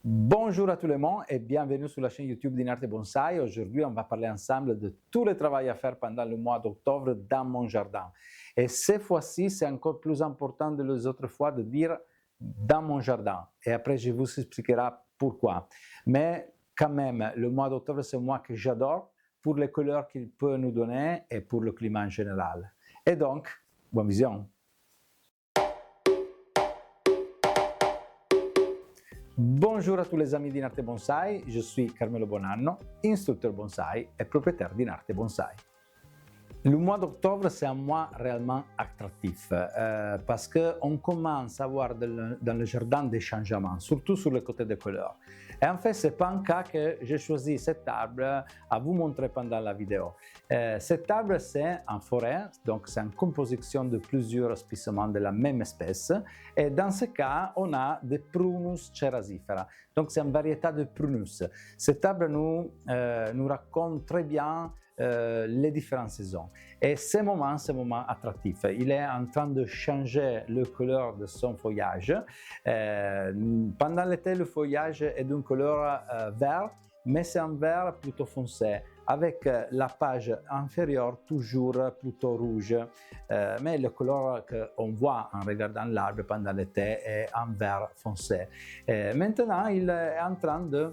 Bonjour à tout le monde et bienvenue sur la chaîne YouTube d'Inarte Bonsai. Aujourd'hui, on va parler ensemble de tout le travail à faire pendant le mois d'octobre dans mon jardin. Et cette fois-ci, c'est encore plus important que les autres fois de dire dans mon jardin. Et après, je vous expliquerai pourquoi. Mais quand même, le mois d'octobre, c'est un mois que j'adore pour les couleurs qu'il peut nous donner et pour le climat en général. Et donc, bonne vision. Bonjour à tous les amis d'Inarte Bonsai, je suis Carmelo Bonanno, instructeur bonsai et propriétaire d'Inarte Bonsai. Le mois d'octobre, c'est un mois réellement attractif parce qu'on commence à voir dans le jardin des changements, surtout sur le côté des couleurs. Et en fait, ce n'est pas un cas que j'ai choisi cet arbre à vous montrer pendant la vidéo. Cet arbre, c'est en forêt, donc c'est une composition de plusieurs spécimens de la même espèce. Et dans ce cas, on a des Prunus cerasifera. Donc c'est une variété de Prunus. Cet arbre nous raconte très bien les différentes saisons. Et ce moment attractif. Il est en train de changer la couleur de son feuillage. Pendant l'été, le feuillage est d'une couleur vert, mais c'est un vert plutôt foncé, avec la page inférieure toujours plutôt rouge. Mais la couleur qu'on voit en regardant l'arbre pendant l'été est un vert foncé. Maintenant, il est en train de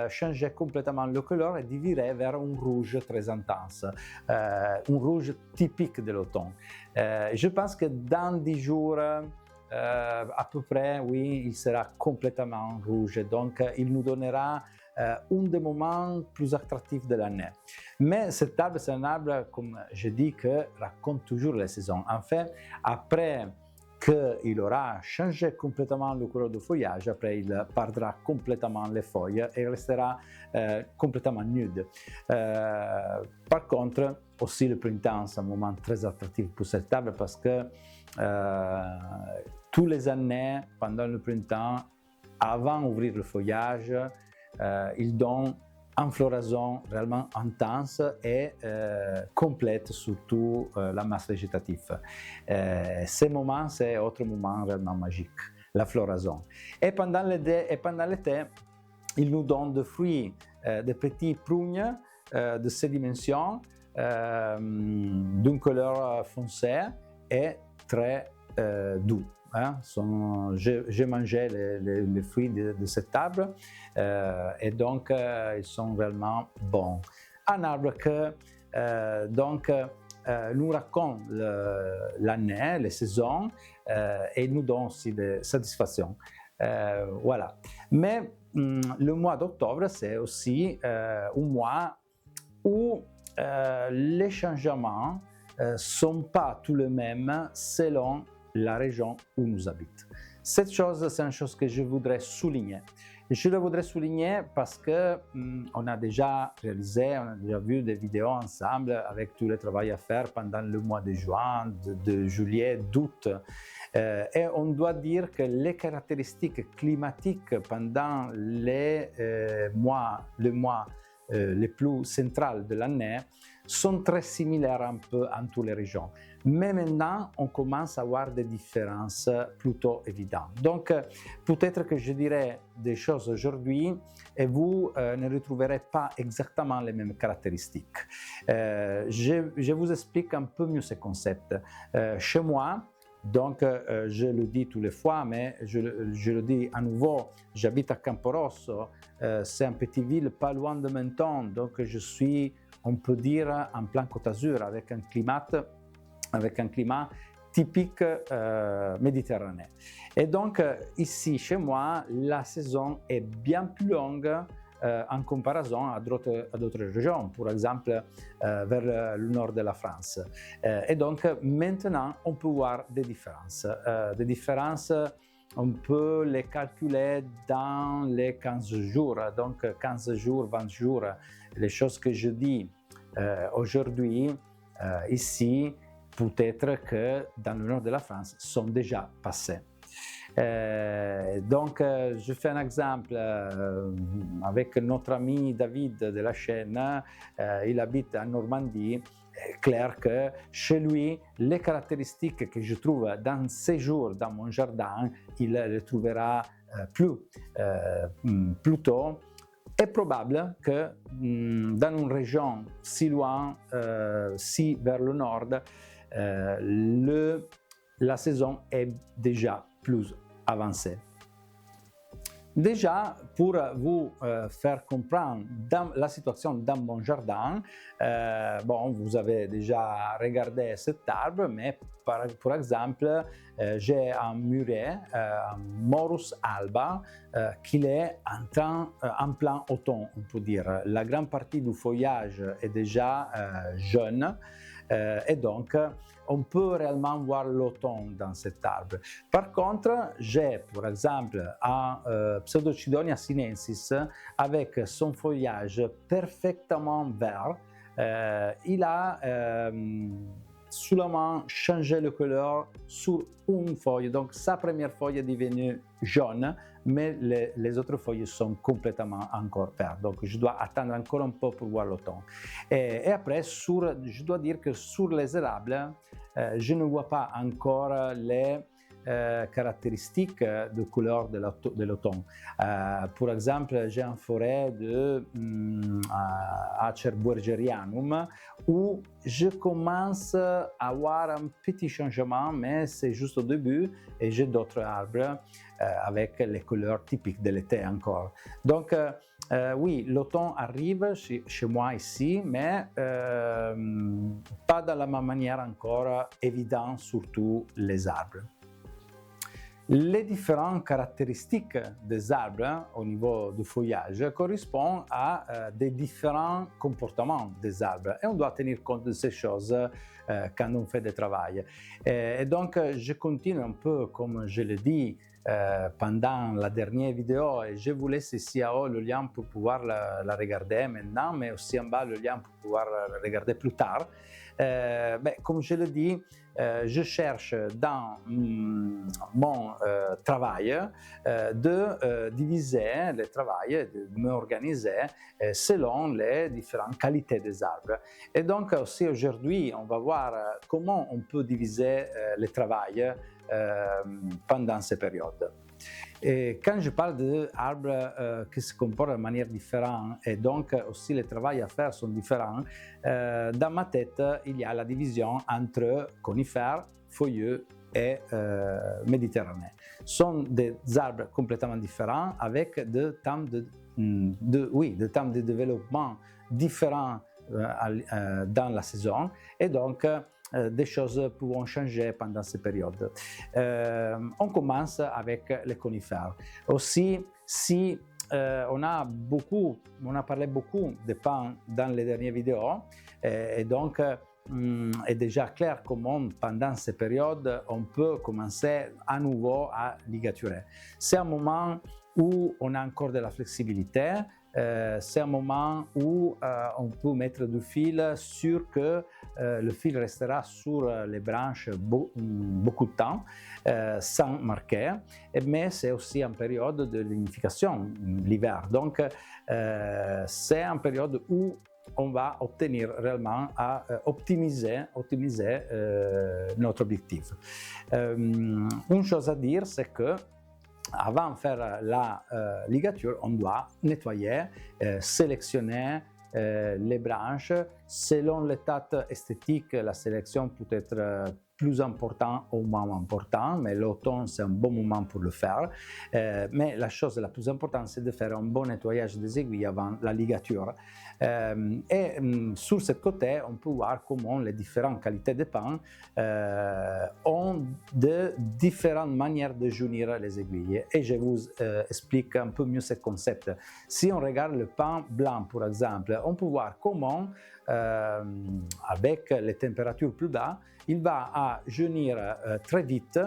changer complètement la couleur et de virer vers un rouge très intense, un rouge typique de l'automne. Je pense que dans 10 jours, à peu près, oui, il sera complètement rouge. Donc, il nous donnera un des moments plus attractifs de l'année. Mais cet arbre, c'est un arbre, comme je dis, qui raconte toujours les saisons. En fait, après qu'il aura changé complètement le couleur du feuillage, après il perdra complètement les feuilles et restera complètement nude. Par contre, aussi le printemps, c'est un moment très attractif pour cet arbre parce que tous les années, pendant le printemps, avant d'ouvrir le feuillage, il donne une floraison réellement intense et complète sur toute la masse végétative. Ce moment, c'est un autre moment réellement magique, la floraison. Et pendant l'été, il nous donne des fruits, des petits prugnes de ces dimensions, d'une couleur foncée et très doux. Hein? J'ai mangé les fruits de cet arbre et donc ils sont vraiment bons. Un arbre que nous raconte l'année, les saisons et nous donne aussi des satisfactions. Voilà. Mais le mois d'octobre, c'est aussi un mois où les changements ne sont pas tous les mêmes selon la région où nous habitons. Cette chose, c'est une chose que je voudrais souligner. Je le voudrais souligner parce que on a déjà réalisé, on a déjà vu des vidéos ensemble avec tout le travail à faire pendant le mois de juin, de juillet, d'août. Et on doit dire que les caractéristiques climatiques pendant les mois les plus centrales de l'année sont très similaires un peu en toutes les régions. Mais maintenant, on commence à avoir des différences plutôt évidentes. Donc, peut-être que je dirai des choses aujourd'hui et vous ne retrouverez pas exactement les mêmes caractéristiques. Je vous explique un peu mieux ce concept. Chez moi, donc, je le dis toutes les fois, mais je le dis à nouveau, j'habite à Camporosso, c'est une petite ville pas loin de Menton, donc je suis, on peut dire, en plein Côte d'Azur, avec un climat typique méditerranéen. Et donc, ici, chez moi, la saison est bien plus longue en comparaison à d'autres régions, par exemple vers le nord de la France. Et donc maintenant, on peut voir des différences. On peut les calculer dans les 15 jours. Donc 15 jours, 20 jours, les choses que je dis aujourd'hui, ici, peut-être que dans le nord de la France, sont déjà passées. Donc, je fais un exemple avec notre ami David de la chaîne. Il habite en Normandie. C'est clair que chez lui, les caractéristiques que je trouve dans ces jours dans mon jardin, il les trouvera plus tôt, est probable que dans une région si loin, si vers le nord, la saison est déjà plus avancée. Déjà, pour vous faire comprendre dans la situation dans mon jardin, vous avez déjà regardé cet arbre, mais par exemple, j'ai un muret, un Morus alba, qui est en plein automne, on peut dire. La grande partie du feuillage est déjà jeune, et donc on peut réellement voir l'automne dans cet arbre. Par contre, j'ai par exemple un Pseudochidonia sinensis avec son feuillage parfaitement vert. Il a seulement changé de couleur sur une feuille, donc sa première feuille est devenue jaune, mais les autres feuilles sont complètement encore vertes, donc je dois attendre encore un peu pour voir l'automne. Et après, je dois dire que sur les érables, je ne vois pas encore les caractéristiques de couleur de l'automne. Par exemple, j'ai une forêt de Acer buergerianum où je commence à voir un petit changement, mais c'est juste au début, et j'ai d'autres arbres avec les couleurs typiques de l'été encore. Donc, oui, l'automne arrive chez moi ici, mais pas de la même manière encore évidente sur tous les arbres. Les différentes caractéristiques des arbres au niveau du feuillage correspondent à des différents comportements des arbres et on doit tenir compte de ces choses quand on fait du travail. Et donc, je continue un peu, comme je l'ai dit, pendant la dernière vidéo, et je vous laisse ici en haut le lien pour pouvoir la regarder maintenant, mais aussi en bas le lien pour pouvoir la regarder plus tard. Comme je l'ai dit, je cherche dans mon travail de diviser le travail, de m'organiser selon les différentes qualités des arbres. Et donc aussi aujourd'hui, on va voir comment on peut diviser le travail pendant ces périodes. Et quand je parle d'arbres qui se comportent de manière différente et donc aussi les travaux à faire sont différents, dans ma tête, il y a la division entre conifères, feuillus et méditerranéens. Ce sont des arbres complètement différents avec des temps de développement différents dans la saison et donc des choses pourront changer pendant ces périodes. On commence avec les conifères. Aussi, si on a parlé beaucoup de pins dans les dernières vidéos, et donc est déjà clair comment pendant ces périodes on peut commencer à nouveau à ligaturer. C'est un moment où on a encore de la flexibilité. C'est un moment où on peut mettre du fil sûr que le fil restera sur les branches beaucoup de temps sans marquer, mais c'est aussi une période de lignification, l'hiver. Donc c'est une période où on va obtenir réellement à optimiser notre objectif. Une chose à dire, c'est que avant de faire la ligature, on doit nettoyer, sélectionner les branches. Selon l'état esthétique, la sélection peut être plus important ou moins important, mais l'automne c'est un bon moment pour le faire. Mais la chose la plus importante, c'est de faire un bon nettoyage des aiguilles avant la ligature. Sur ce côté, on peut voir comment les différentes qualités de pain ont de différentes manières de journir les aiguilles. Et je vous explique un peu mieux ce concept. Si on regarde le pain blanc, par exemple, on peut voir comment, avec les températures plus basses, il va à jaunir très vite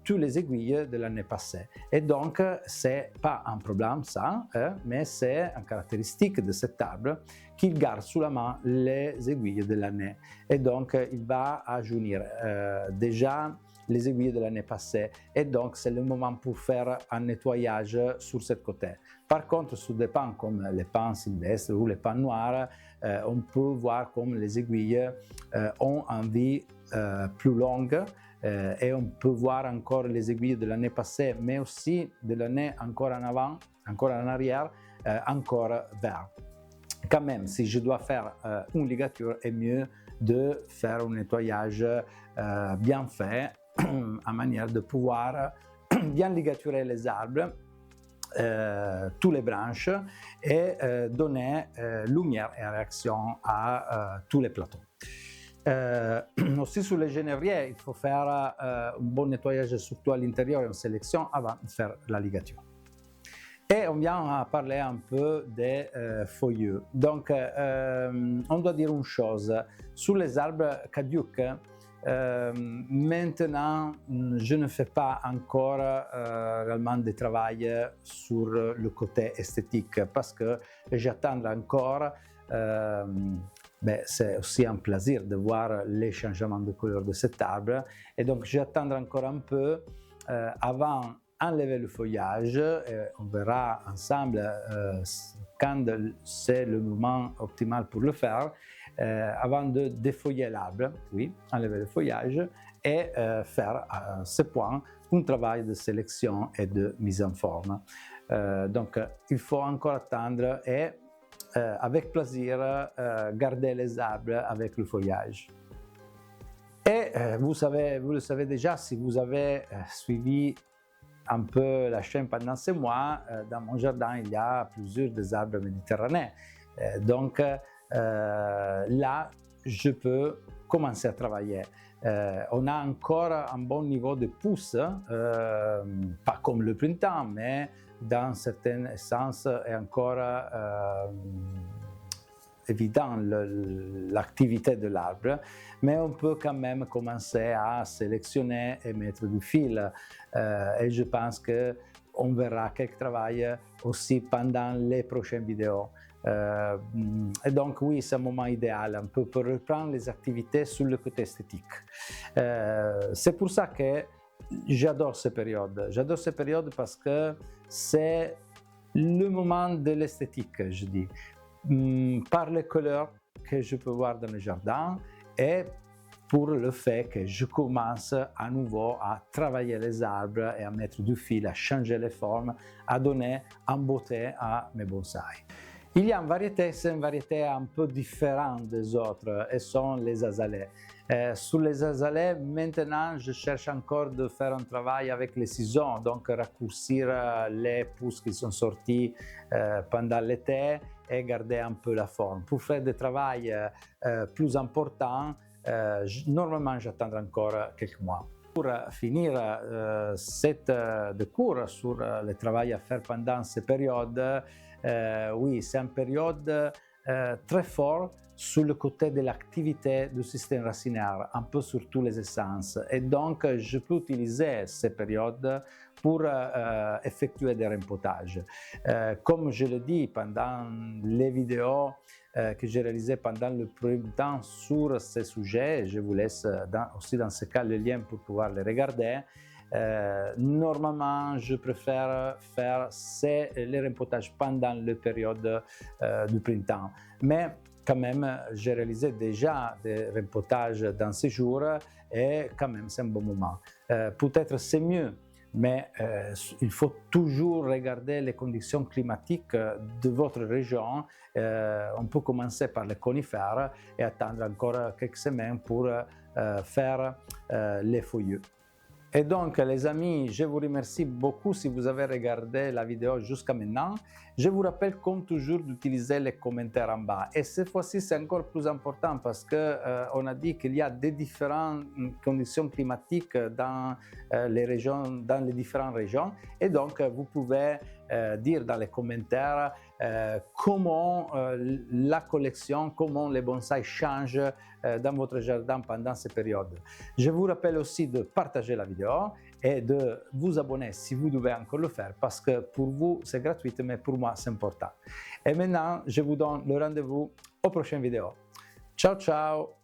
toutes les aiguilles de l'année passée. Et donc, c'est pas un problème ça, mais c'est une caractéristique de cet arbre qu'il garde sous la main les aiguilles de l'année. Et donc, il va à jaunir déjà les aiguilles de l'année passée. Et donc, c'est le moment pour faire un nettoyage sur ce côté. Par contre, sur des pins comme les pins sylvestres ou les pins noirs, on peut voir comme les aiguilles ont envie plus longue et on peut voir encore les aiguilles de l'année passée, mais aussi de l'année encore en avant, encore en arrière, encore vert. Quand même, si je dois faire une ligature, est mieux de faire un nettoyage bien fait, en manière de pouvoir bien ligaturer les arbres, toutes les branches et donner lumière et réaction à tous les plateaux. Aussi sur les genévriers, il faut faire un bon nettoyage surtout à l'intérieur et en sélection avant de faire la ligature. Et on vient à parler un peu des feuillus. Donc, on doit dire une chose, sur les arbres caducs, maintenant, je ne fais pas encore réellement de travail sur le côté esthétique parce que j'attends encore. C'est aussi un plaisir de voir les changements de couleur de cet arbre et donc j'attends encore un peu avant enlever le feuillage et on verra ensemble quand c'est le moment optimal pour le faire avant de défeuiller l'arbre, oui, enlever le feuillage et faire à ce point un travail de sélection et de mise en forme. Donc il faut encore attendre et avec plaisir garder les arbres avec le feuillage. Et vous le savez déjà si vous avez suivi un peu la chaîne pendant ces mois, dans mon jardin il y a plusieurs des arbres méditerranéens. Donc là, je peux commencer à travailler. On a encore un bon niveau de pousses, pas comme le printemps, mais dans certaines essences est encore évident l'activité de l'arbre, mais on peut quand même commencer à sélectionner et mettre du fil. Et je pense qu'on verra quelques travail aussi pendant les prochaines vidéos. Et donc oui, c'est un moment idéal un peu pour reprendre les activités sur le côté esthétique. C'est pour ça que j'adore ces périodes. J'adore ces périodes parce que c'est le moment de l'esthétique, je dis. Par les couleurs que je peux voir dans le jardin et pour le fait que je commence à nouveau à travailler les arbres et à mettre du fil, à changer les formes, à donner en beauté à mes bonsaïs. Il y a une variété un peu différente des autres et sont les azalées. Sur les azalées, maintenant, je cherche encore de faire un travail avec les ciseaux, donc raccourcir les pousses qui sont sorties pendant l'été et garder un peu la forme. Pour faire des travail plus importants, normalement, j'attendrai encore quelques mois. Pour finir cette cours sur le travail à faire pendant ces périodes, oui, c'est une période très forte sur le côté de l'activité du système racinaire, un peu sur toutes les essences. Et donc, je peux utiliser ces périodes pour effectuer des rempotages. Comme je l'ai dit pendant les vidéos que j'ai réalisées pendant le printemps sur ces sujets, je vous laisse aussi dans ce cas le lien pour pouvoir les regarder. Normalement, je préfère faire les rempotages pendant la période du printemps. Mais quand même, j'ai réalisé déjà des rempotages dans ces jours et quand même, c'est un bon moment. Peut-être c'est mieux, mais il faut toujours regarder les conditions climatiques de votre région. On peut commencer par les conifères et attendre encore quelques semaines pour faire les feuillus. Et donc, les amis, je vous remercie beaucoup si vous avez regardé la vidéo jusqu'à maintenant. Je vous rappelle, comme toujours, d'utiliser les commentaires en bas. Et cette fois-ci, c'est encore plus important parce qu'on a dit qu'il y a des différentes conditions climatiques dans les différentes régions. Et donc, vous pouvez dire dans les commentaires comment la collection, comment les bonsaïs changent dans votre jardin pendant ces périodes. Je vous rappelle aussi de partager la vidéo et de vous abonner si vous devez encore le faire parce que pour vous c'est gratuit mais pour moi c'est important. Et maintenant je vous donne le rendez-vous aux prochaines vidéos. Ciao ciao!